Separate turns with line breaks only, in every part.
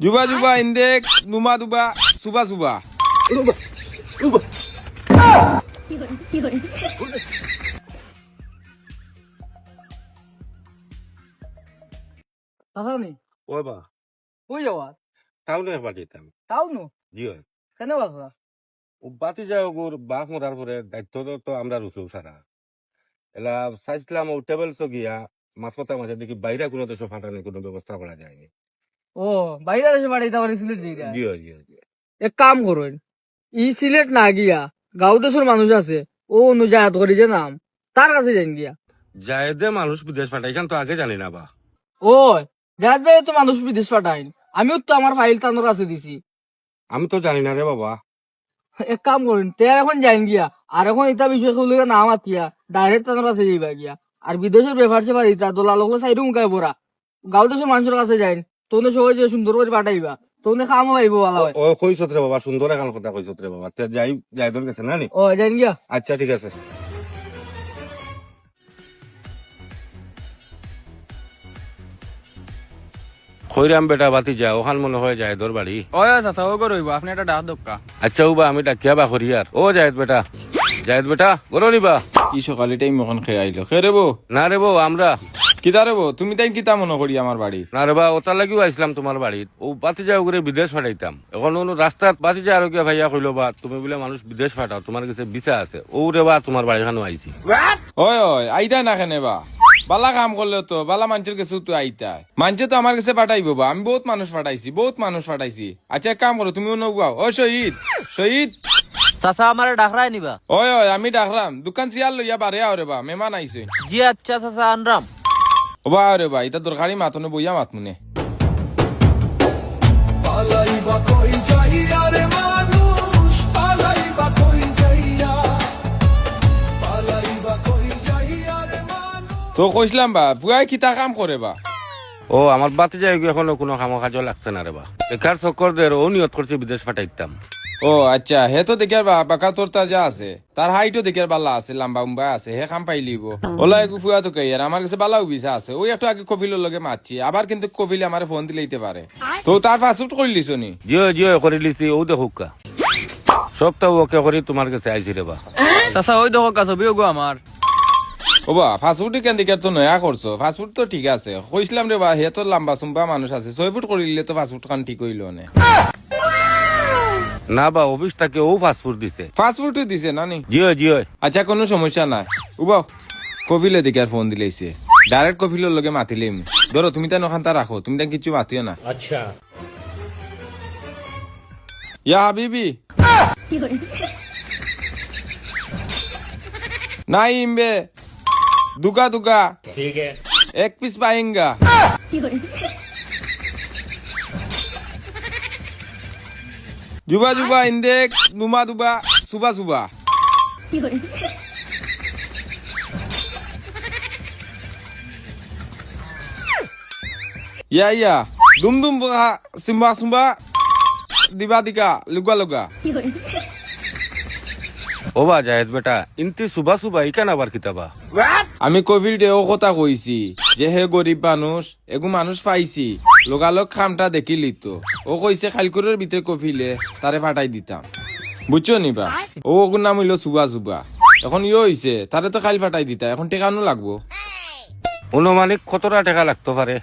Juba juba indek, numa duba, suba suba.
চাচা নি
ওই বা
কই যাওয়া
টাউনে পাঠিয়েতাম
তাও নো
জি হয়
কেন বাসা
ও বাতি যায় ওর বাঘ মরার পরে দায়িত্ব তো আমরা রুসু সারা এলা চাইছিলাম ও টেবিল গিয়া মাথা মাঝে দেখি বাইরে কোনো দেশে ফাটানোর কোনো ব্যবস্থা করা যায়নি
ও বাইরে দেশে পাঠাইতে পারি সিলেট যাইরা
জি হয় জি হয়
এক কাম করুন ই সিলেট না গিয়া গাঁও দেশের মানুষ আছে ও অনুযায়ী করি যে নাম তার কাছে যাই গিয়া
জায়দে মানুষ বিদেশ পাঠাই তো আগে জানি না বা
ওই জাহাজ ভাই তো মানুষ বিদেশ পাঠাইন আমিও তো আমার ফাইল তানোর কাছে দিছি
আমি তো জানি না রে বাবা
এক কাম করুন তে এখন যাই গিয়া আর এখন ইটা বিষয় খুলে নাম আতিয়া ডাইরেক্ট তানোর কাছে যাইবা গিয়া আর বিদেশের ব্যাপার সেবার ইটা দোলা লোক সাইডে মুখায় পড়া গাঁও দেশের মানুষের কাছে যাই তোনে সবাই যে সুন্দর করে পাঠাইবা তোনে খামো আইবো ভালো হয়
ও কইছত রে বাবা সুন্দর এখন কথা কইছত রে বাবা তে যাই যাই তোর গেছে না নি
ও যাই গিয়া
আচ্ছা ঠিক আছে খৈরাম বেটা বাতি যা ওখান মনে হয় যায় তোর বাড়ি
ওই চাচা ও করইব আপনি একটা ডাক দক্কা।
আচ্ছা উবা আমি ডাকিয়া বা করিয়ার ও জায়দ বেটা গরো নিবা
কি সকালে টাইম মখন খেয়ে আইলো খেয়ে রেবো
না রে বউ আমরা
কিতা রেবো তুমি তাই কিতা মনে করি আমার বাড়ি
না রে বা ওটার লাগিও আইছিলাম তোমার বাড়িত ও বাতি যাও করে বিদেশ পাঠাইতাম এখন কোনো রাস্তাত বাতি যা আর গিয়া ভাইয়া কইলো বা তুমি বলে মানুষ বিদেশ পাঠাও তোমার কাছে ভিসা আছে ও রে বা তোমার বাড়ি খানো আইছি
ওই ওই আইতা না কেনে বা বালা কাম করলে তো বালা মানুষের কাছে তো আইতা মানুষে তো আমার কাছে পাঠাইবো বা আমি বহুত মানুষ পাঠাইছি আচ্ছা এক কাম করো তুমি নগাও ও শহীদ
চাচা আমার ডাকরাই নিবা
ওই ওই আমি ডাকলাম দোকান চিয়ার লইয়া বারে আরে বা মেমান আইছে
জি আচ্ছা চাচা আনরাম
ও বা আরে বা এটা দরকারি মাতনে বইয়া মাতমুনে
পালাইবা কই যাইয়া রে মানুষ পালাইবা কই যাইয়া পালাইবা কই যাইয়া রে মানুষ
তো কইছিলাম বা ফুয়াই কিতা কাম করে বা
ও আমার বাতি যাই এখনো কোনো কামো কাজ লাগছে না রে বা একার চক্কর দের ও নিয়ত করছে বিদেশ পাঠাইতাম
ও আচ্ছা হে তো দেখার বা বাকা তোরতা যা আছে তার হাইটও দেখার বালা আছে লম্বা উম্বা আছে হে কাম পাইলিব ওলা একটু ফুয়া তো কে আর আমার কাছে বালাও বিছা আছে ওই একটু আগে কপিলের লগে মারছি আবার কিন্তু কপিলে আমার ফোন দিলেইতে পারে তো তার পাসপোর্ট করলিস নি
জিও করে লিছি ও দেখুকা সবটা ওকে করি তোমার কাছে আইছি রে বা
চাচা ওই দেখো ছবি গো আমার
ও বা ফাস্টফুড কেন দিকে তো নয়া করছো ফাস্টফুড তো ঠিক আছে কইছিলাম রে বা হে তো লম্বা সুম্বা মানুষ আছে 6 ফুট করিলে তো ফাস্টফুড খান ঠিক হইল না
না বা অফিস থেকে ও পাসপোর্ট দিছে
ফাস্টফুডও দিছে না নি
জিও
আচ্ছা কোনো সমস্যা নাই উবাও কপিলে দিকে আর ফোন দিলেইছে ডাইরেক্ট কপিলের লগে মাতিলেম ধরো তুমি তাই নখান তা রাখো তুমি তাই কিছু মাতিও না
আচ্ছা
ইয়া হাবিবি नाइम बे दुगा ठीक है एक पीस पाएंगा जुबा इंदेक नुमा दुबा सुबह या दुम सिम्बा दिबा दिका लुगा
ও বা জায়েদ বেটা ইনতি সুবা ইকান আবার কিতাবা
আমি কোভিড ও কথা কইছি যে হে গরিব মানুষ এগু মানুষ পাইছি লোকালক খামটা দেখিলি তো ও কইছে খালকুরের ভিতরে কফিলে তারে ফাটাই দিতাম বুঝছো নিবা ও ওগুর নাম হইলো সুবা এখন ইয়ে হইছে তারে তো খাইল ফাটাই দিতা এখন টেকানো লাগবো
অনুমানিক কতটা টাকা লাগতে পারে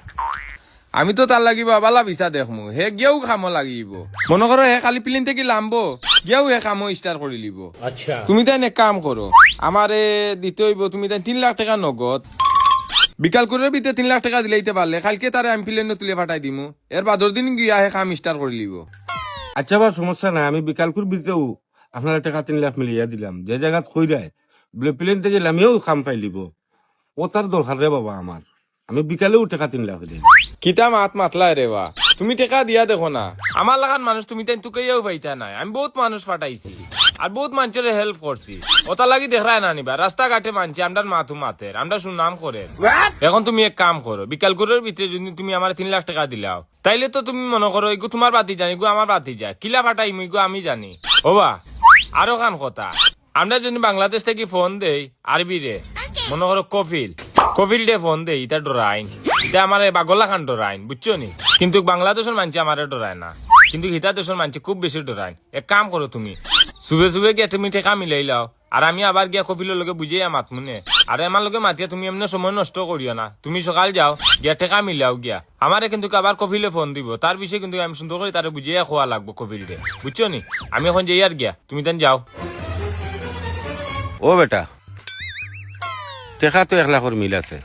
আমি তো তার লাগিবা বালা বিছা দেখমু হে গিয়েও খামো লাগিব মনে করো হে খালি প্লেন থেকে লামবো গিয়েও হে কামো স্টার করে লিব আচ্ছা তুমি তাই এক কাম করো আমারে দিতে হইব তুমি তাই 3 লাখ টাকা নগদ বিকাল করে ভিতরে 3 লাখ টাকা দিলেইতে পারলে কালকে তারে আমি প্লেনে তুলে ফাটাই দিমু এর বাদর দিন গিয়া হে কাম স্টার করে লিব
আচ্ছা বা সমস্যা নাই আমি বিকালকুর ভিতরেও আপনার টাকা 3 লাখ মিলিয়ে দিলাম যে জায়গা কই দেয় বলে প্লেন থেকে লামিয়েও খাম পাইলিব ও তার দরকার রে বাবা আমার আমি বিকালেও টাকা 3 লাখ দিই
কিতা মাতলা রে বা তুমি টাকা দিয়া দেখো না আমার লাগান মানুষ তুমি তাই তুকেও পাইতা নাই আমি বহুত মানুষ ফাটাইছি আর বহুত মানুষের হেল্প করছি ওটা লাগি দেখায় না নিবা রাস্তা ঘাটে মানছি আমরা মাতের আমরা সুনাম করে এখন তুমি এক কাম করো বিকাল করের ভিতরে যদি তুমি আমার 3 লাখ টাকা দিলাও তাইলে তো তুমি মনে করো এগু তোমার বাতি জানি গো আমার বাতি যায় কিলা ফাটাই মুই গো আমি জানি ও বা আরো খান কথা আমরা যদি বাংলাদেশ থেকে ফোন দেই আরবি রে মনে করো কফিল ডে ফোন দেই এটা ডরাইন এটা আমার বাগলা খান ডরাইন বুঝছো নি, কিন্তু বাংলাদেশের মানুষ আমারে ডরায় না, কিন্তু হিতা দেশের মানুষ খুব বেশি ডরাইন। এক কাম করো তুমি সুবে সুবে গিয়া তুমি টেকা মিলাই লাও, আর আমি আবার গিয়া কপিলের লগে বুঝিয়া মাতমুনে, আর আমার লগে মাতিয়া তুমি এমনি সময় নষ্ট করিও না। তুমি সকাল যাও গিয়া টেকা মিলাও গিয়া, আমারে কিন্তু আবার কপিলে ফোন দিব, তার বিষয়ে কিন্তু আমি সুন্দর করে তারে বুঝিয়া খোয়া লাগবো কপিলকে, বুঝছো নি। আমি এখন যাই আর গিয়া, তুমি তেন যাও।
ও বেটা, টেকা তো 1 লাখের মিল আছে,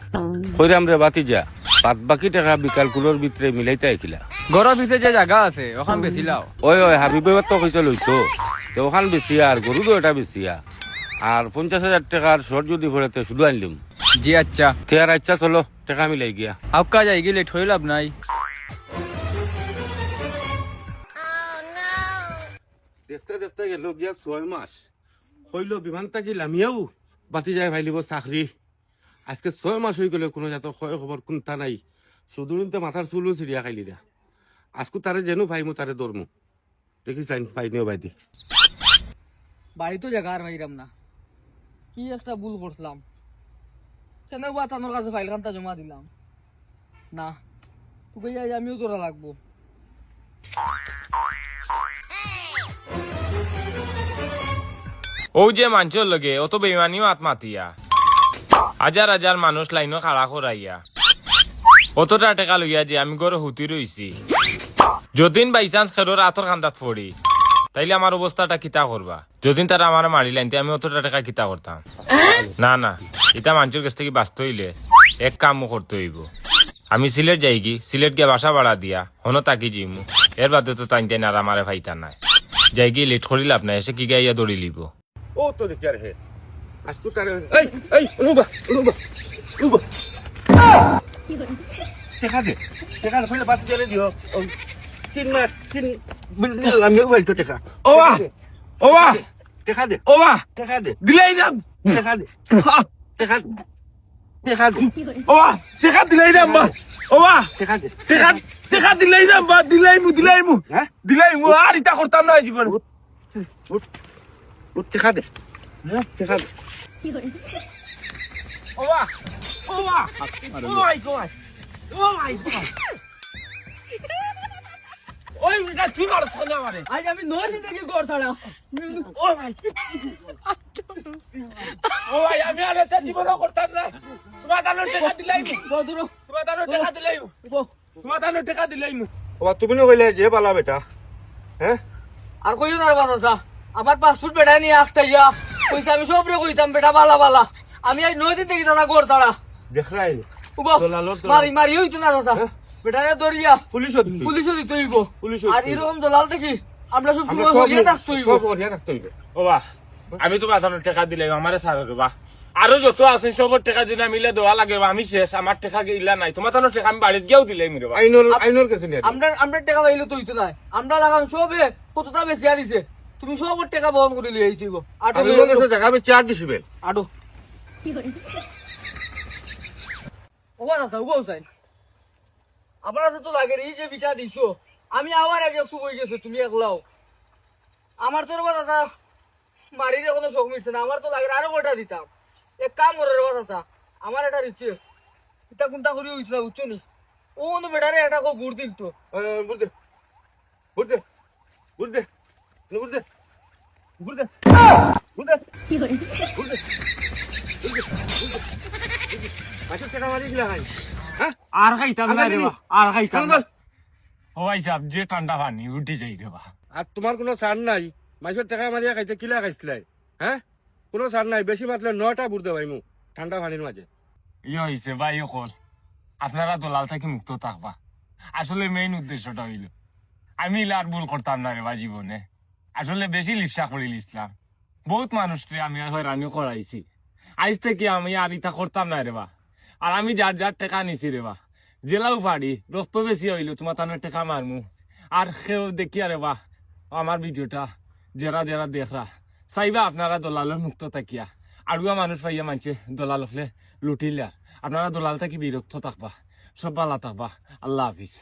কইরাম রে বাতি যা, বাদ বাকি টাকা বিকাল কুলোর ভিতরে মিলাইতে আইকিলা।
ঘরের পিছে যে জায়গা আছে ওখান বেশি লাও।
ওই হাবিবে তো কইতে লইতো, তো ওখান বেশি আর গরু তো এটা বেশিয়া, আর 50,000 টাকার শর্ট যদি ভরেতে শুধু আনলিম।
জি আচ্ছা,
তে আর আচ্ছা চলো টাকা মিলাই গিয়া।
আপকা যাই গেলে ঠই লাভ নাই।
দেখতে দেখতে গেল গিয়া 6 মাস হইল, বিমান থাকি লামিয়াও বাতি যায় ভাইলিব চাকরি। আজকে 6 মাস হয়ে গেলে কোনো জাত খয় খবর কোনটা নাই, সুদূরিতে মাথার চুলও চিড়িয়া খাইলি রা। আজকু তারে যেনো ভাইমু তারে দরমু, দেখি চাইন পাইনিও বাইদি।
বাড়ি তো জায়গা আর ভাইরাম না, কি একটা ভুল করছিলাম, কেন বা তানোর কাছে ফাইল খানটা জমা দিলাম না, তোকে যাই আমিও তোরা লাগবো।
ও যে মানুষের লগে অত বেমানিও আত্মাতিয়া, হাজার হাজার মানুষ লাইনও খাড়া করাইয়া অতটা টাকা লইয়া যে আমি গড়ে হুতি রইছি, যদিন বাই চান্স খেরোর আতর খান্দাত পড়ি তাইলে আমার অবস্থাটা কিতা করবা? যদিন তারা আমার মারি লাইনতে আমি অতটা টাকা কিতা করতাম? না না, এটা মানুষের কাছ থেকে বাঁচতে হইলে এক কামও করতে হইব। আমি সিলেট যাই কি, সিলেট গিয়ে বাসা ভাড়া দিয়া হনো তাকি জিমু, এর বাদে তো তাই আর আমারে ভাইতা নাই। যাই গিয়ে লেট করি লাভ নাই, এসে কি গাইয়া দৌড়ি লিব।
ও তো দেখি আর হে আজকু তারে এই এই অনুবা অনুবা অনুবা টাকা দে ফেলে বাতি জ্বালে দিও। 3 মাস 3 মিনিট লামিয়াও ভাই তো টাকা।
ওবা ওবা
টাকা দে
ওবা
টাকা দে
দিলাই দাম,
টাকা দে টাকা টাকা দে
ওবা টাকা দিলাই দাম বা, ওবা
টাকা দে
টাকা টাকা দিলাই দাম বা, দিলাইমু
হ্যাঁ
দিলাইমু, আর ইটা করতাম না জীবন।
ও টাকা দে হ্যাঁ টাকা দে
ওবা ওবা ওই কই ওই কই ওই এটা তুই মারছ না আমারে।
আজ আমি 9 দিন থেকে ঘর ছাড়া।
ও ভাই ও ভাই, আমি আর এটা জীবন করতাম না। তোমার দানো টাকা দিলাইমু,
বদরো
তোমার দানো টাকা দিলাইমু, তোমার দানো টাকা দিলাইমু।
ও তুমি না কইলে যে বালা বেটা হ্যাঁ
আর কইও না বাবা চাচা, আবার পাসপোর্ট বেটা নিয়ে আসতাইয়া কইছে আমি সব রে কইতাম বেটা বালা বালা, আমি আজ 9 দিন থেকে দাদা ঘর ছাড়া।
দেখ রাই
উবা মারি মারি হইতো না চাচা, বেটারে দরিয়া
পুলিশ
পুলিশও দিতে হইব।
পুলিশও
আর
দিতে হইব।
এরকম দলাল দেখি আমরা সব
আমরা
সময় হইয়া থাকতে হইব।
সব হরিয়া রাখতে হইবে।
ও বাহ, আমি তোমার দানো টাকা দিলাই আমারে সারা দেবা, আরো যত আছেন সবর টাকা দিলে মিলে দেওয়া লাগে, আমি শেষ, আমার টাকা গিলা নাই। তোমার দানো টাকা আমি বাড়িতে গিয়েও দিলাই মিরে বা।
আইনোর কাছে নিয়ে
আমরা আমরা টাকা পাইলে তো হইতো না, আমরা লাগান সবে কতটা বেশি আনিছে, তুমি সব টাকা বহন করে লিয়ে আইছিব। আটো
আইনোর কাছে জায়গা আমি 4 দিছিবেন।
আটো ওবা দাদা ওবা চাই আপনার তো লাগে এই যে বিচার দিছো, আমি আবার আগে শুই গেছো তুমি একলাও, আমার তোর দাদা মারিরে কোনো শখ মিটছে না, আমার তো লাগে আরো কটা দিতাম। এক কাম করে রে দাদা, আমার একটা রিকোয়েস্ট, এটা কোনটা করি হইছিল বুঝছো নি, ও কোনো বেটারে একটা খুব গুড় দিল তো।
বুঝতে বুঝতে বুঝতে বুঝতে বুঝতে বুঝতে বুঝতে আচ্ছা টাকা মারি দিলা ভাই হ্যাঁ
আর খাইতাম না রে বা, আর খাইতাম না।
চল, চল।
ও ভাই সাহেব, যে ঠান্ডা পানি উঠি যাই রে বা।
আর তোমার কোনো ছাড় নাই, মাইসের টাকা মারিয়া খাইতে কিলা খাইছিলাই হ্যাঁ, কোনো ছাড় নাই, বেশি মাতলে 9টা বুড়তে ভাই মু ঠান্ডা পানির মাঝে।
ইয়ে হয়েছে ভাই অকল, আপনারা দলাল থেকে মুক্ত থাকবা, আসলে মেইন উদ্দেশ্যটা হইল আমি আর ভুল করতাম না রে বা জীবনে, আসলে বেশি লিপসা করে লিসলাম, বহুত মানুষকে আমি হয়রানিও করাইছি, আজ থেকে আমি আর ইটা করতাম না রে বা। আর আমি যার যার টাকা নিছি রে বা, জেলাও পারি রক্ত বেশি হইলো তোমার তানের টাকা মারমু, আর সেও দেখি আরে বা আমার ভিডিওটা যারা যারা দেখরা চাইবা আপনারা দলালের মুক্ত থাকিয়া, আরুয়া মানুষ পাইয়া মানছে দলাল হলে লুটিলা, আপনারা দলাল থাকি বিরক্ত থাকবা, সব ভালো থাকবা, আল্লাহ হাফিজ।